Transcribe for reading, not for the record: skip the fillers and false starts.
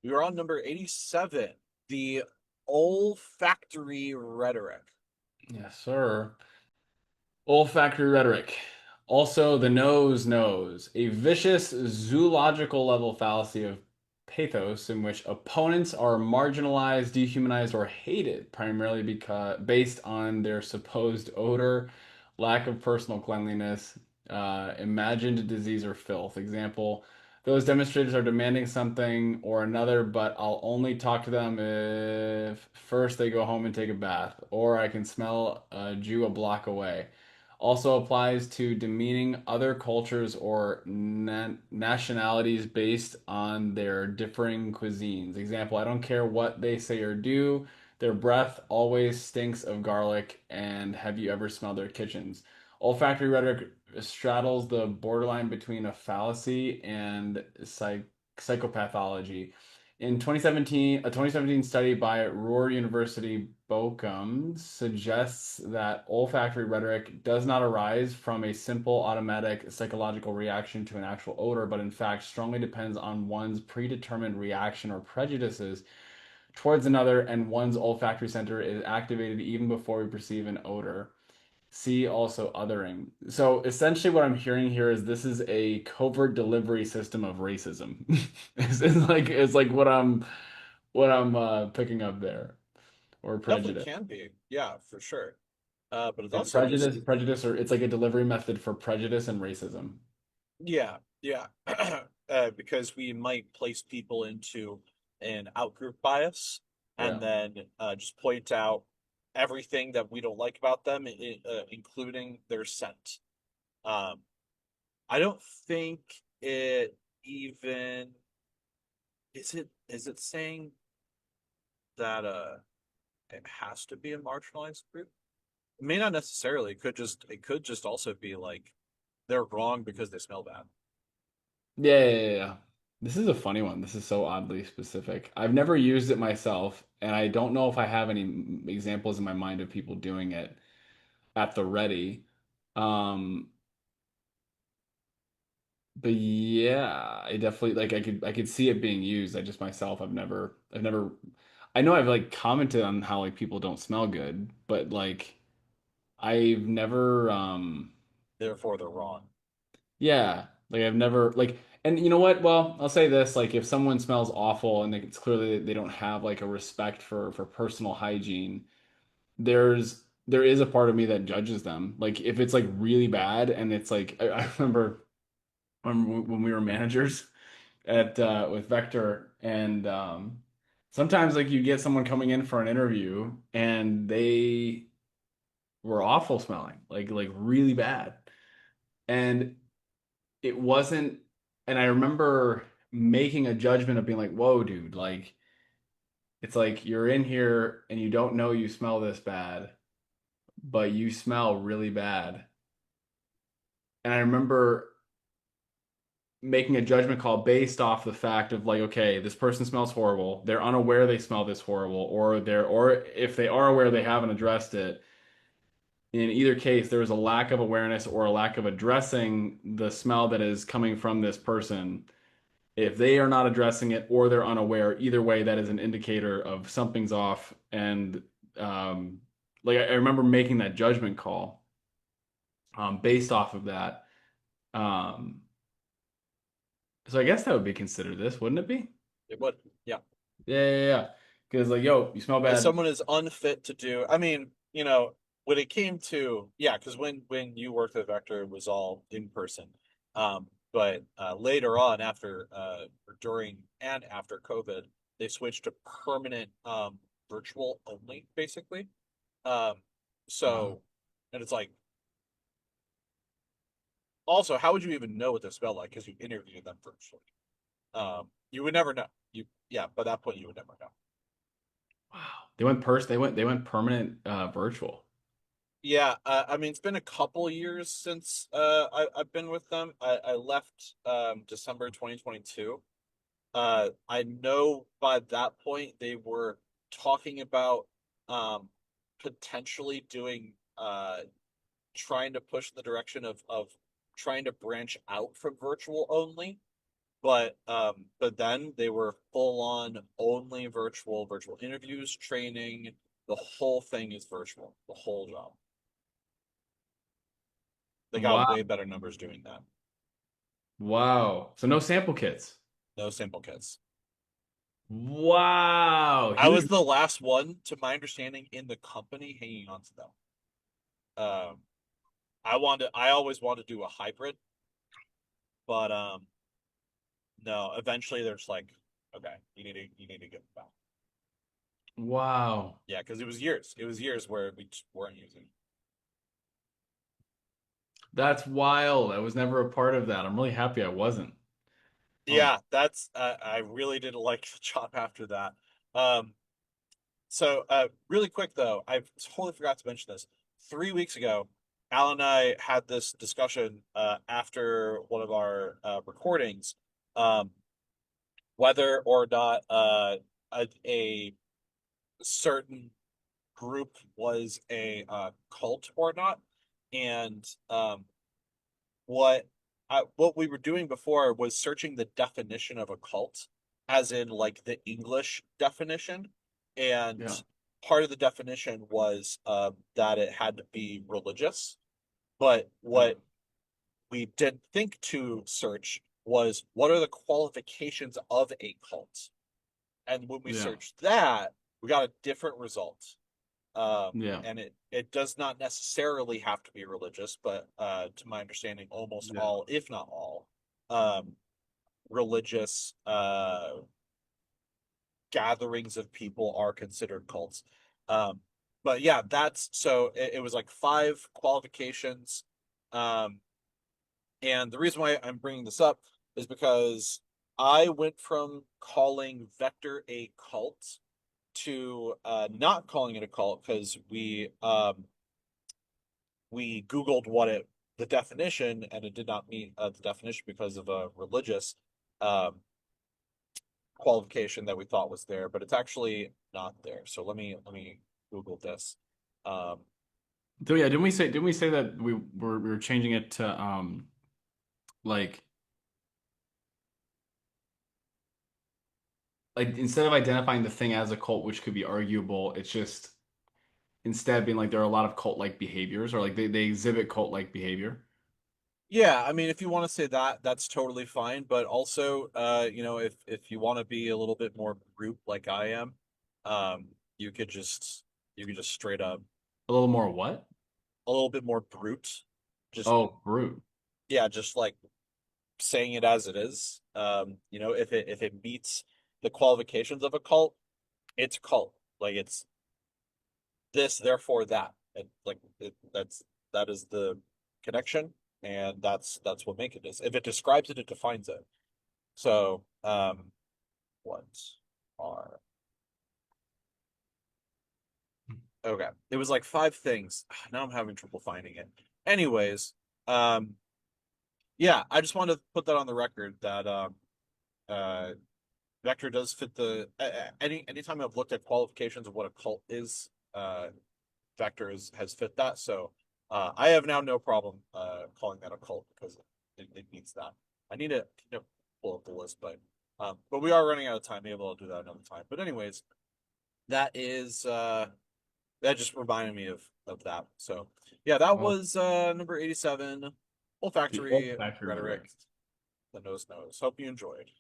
We are on number 87, the olfactory rhetoric. Yes, sir. Olfactory rhetoric. Also, the nose knows. A vicious zoological level fallacy of pathos in which opponents are marginalized, dehumanized, or hated primarily because based on their supposed odor, lack of personal cleanliness, imagined disease, or filth. Example, those demonstrators are demanding something or another, but I'll only talk to them if first they go home and take a bath, or I can smell a Jew a block away. Also applies to demeaning other cultures or nationalities based on their differing cuisines. Example, I don't care what they say or do, their breath always stinks of garlic, and have you ever smelled their kitchens? Olfactory rhetoric straddles the borderline between a fallacy and psychopathology. In 2017, a 2017 study by Ruhr University Bochum suggests that olfactory rhetoric does not arise from a simple automatic psychological reaction to an actual odor, but in fact strongly depends on one's predetermined reaction or prejudices towards another, and one's olfactory center is activated even before we perceive an odor. See also othering. So essentially, what I'm hearing here is this is a covert delivery system of racism. It's like what I'm picking up there, or Definitely prejudice. can be. Yeah, for sure. But it's Like also just, prejudice, or it's like a delivery method for prejudice and racism. yeah, yeah. Because we might place people into an outgroup bias and Yeah. then just point out everything that we don't like about them, including their scent. Um, I don't think it even is it saying that it has to be a marginalized group? It may not necessarily. It could just also be like they're wrong because they smell bad. Yeah. This is a funny one. This is so oddly specific. I've never used it myself, and I don't know if I have any examples in my mind of people doing it at the ready. Um, but yeah, I definitely like I could see it being used. I just myself I've never I know I've like commented on how like people don't smell good, but like I've never Therefore, they're wrong. yeah, like I've never like and you know what? Well, I'll say this, like if someone smells awful and it's clearly they don't have like a respect for personal hygiene, there is a part of me that judges them. Like if it's like really bad and it's like I remember when we were managers at with Vector, and sometimes like you get someone coming in for an interview and they were awful smelling, like really bad, and it wasn't. And I remember making a judgment of being like, "Whoa, dude! Like it's like you're in here and you don't know you smell this bad, but you smell really bad." And I remember making a judgment call based off the fact of like, okay, this person smells horrible. They're unaware they smell this horrible, or if they are aware, they haven't addressed it. In either case, there is a lack of awareness or a lack of addressing the smell that is coming from this person. If they are not addressing it or they're unaware, either way, that is an indicator of something's off. And um, like I remember making that judgment call based off of that. Um, so I guess that would be considered this, wouldn't it be? It would, yeah. Yeah. Because like, yo, you smell As bad. someone is unfit to do. I mean, when it came to, yeah, because when you worked at Vector, it was all in person. But later on, after or during and after COVID, they switched to permanent virtual only, basically. Um, Wow. so, and it's like, also, how would you even know what they smell like because you interviewed them virtually? You would never know. Yeah, by that point, you would never know. Wow. They went permanent virtual. Yeah, I mean, it's been a couple years since I've been with them. I left December 2022. I know by that point they were talking about um potentially doing trying to push the direction of trying to branch out from virtual only. but then they were full on only virtual interviews, training. The whole thing is virtual. The whole job. They got Wow. way better numbers doing that. Wow. So no sample kits. No sample kits. Wow. I Huge. was the last one, to my understanding, in the company hanging on to them. I always wanted to do a hybrid, but no. Eventually, there's like, okay, you need to get them back. Wow. Yeah, because it was years where we just weren't using. That's wild. I was never a part of that. I'm really happy I wasn't. Oh, Yeah, that's I really didn't like the job after that. Um, so really quick though, I totally forgot to mention this. 3 weeks ago, Al and I had this discussion after one of our recordings, um, whether or not a certain group was a cult or not, and what what we were doing before was searching the definition of a cult, as in like the English definition, and yeah. part of the definition was that it had to be religious. But Yeah. what we didn't think to search was what are the qualifications of a cult, and when we Yeah. searched that, we got a different result. Yeah. And it does not necessarily have to be religious, but to my understanding, almost Yeah. all, if not all, um, religious gatherings of people are considered cults. Um, but yeah, that's so it was like five qualifications. Um, and the reason why I'm bringing this up is because I went from calling Vector a cult to not calling it a cult because we Googled what it the definition, and it did not meet the definition because of a religious um, qualification that we thought was there, but it's actually not there. So let me Google this. Um, So yeah, didn't we say that we were changing it to like like instead of identifying the thing as a cult, which could be arguable, it's just instead being like there are a lot of cult-like behaviors or like they exhibit cult-like behavior. yeah, I mean, if you want to say that, that's totally fine. But also, if you want to be a little bit more brute like I am, um, you could just you could just straight up A little more what? a little bit more brute. Just Oh, brute. yeah, just like saying it as it is. If it meets the qualifications of a cult, it's a cult. Like it's this, therefore that. And like that is the connection, and that's what make it is. If it describes it, it defines it. So, what are okay? It was like five things. Now I'm having trouble finding it. Anyways, um, yeah, I just wanted to put that on the record that uh Vector does fit the anytime I've looked at qualifications of what a cult is, Vector has fit that. So I have now no problem calling that a cult because it meets that. I need to pull up the list, but we are running out of time. Maybe I'll do that another time. But anyways, that is that just reminded me of that. So yeah, that Oh, was number 87, the Olfactory olfactory Rhetoric. rhetoric. The nose knows. Hope you enjoyed.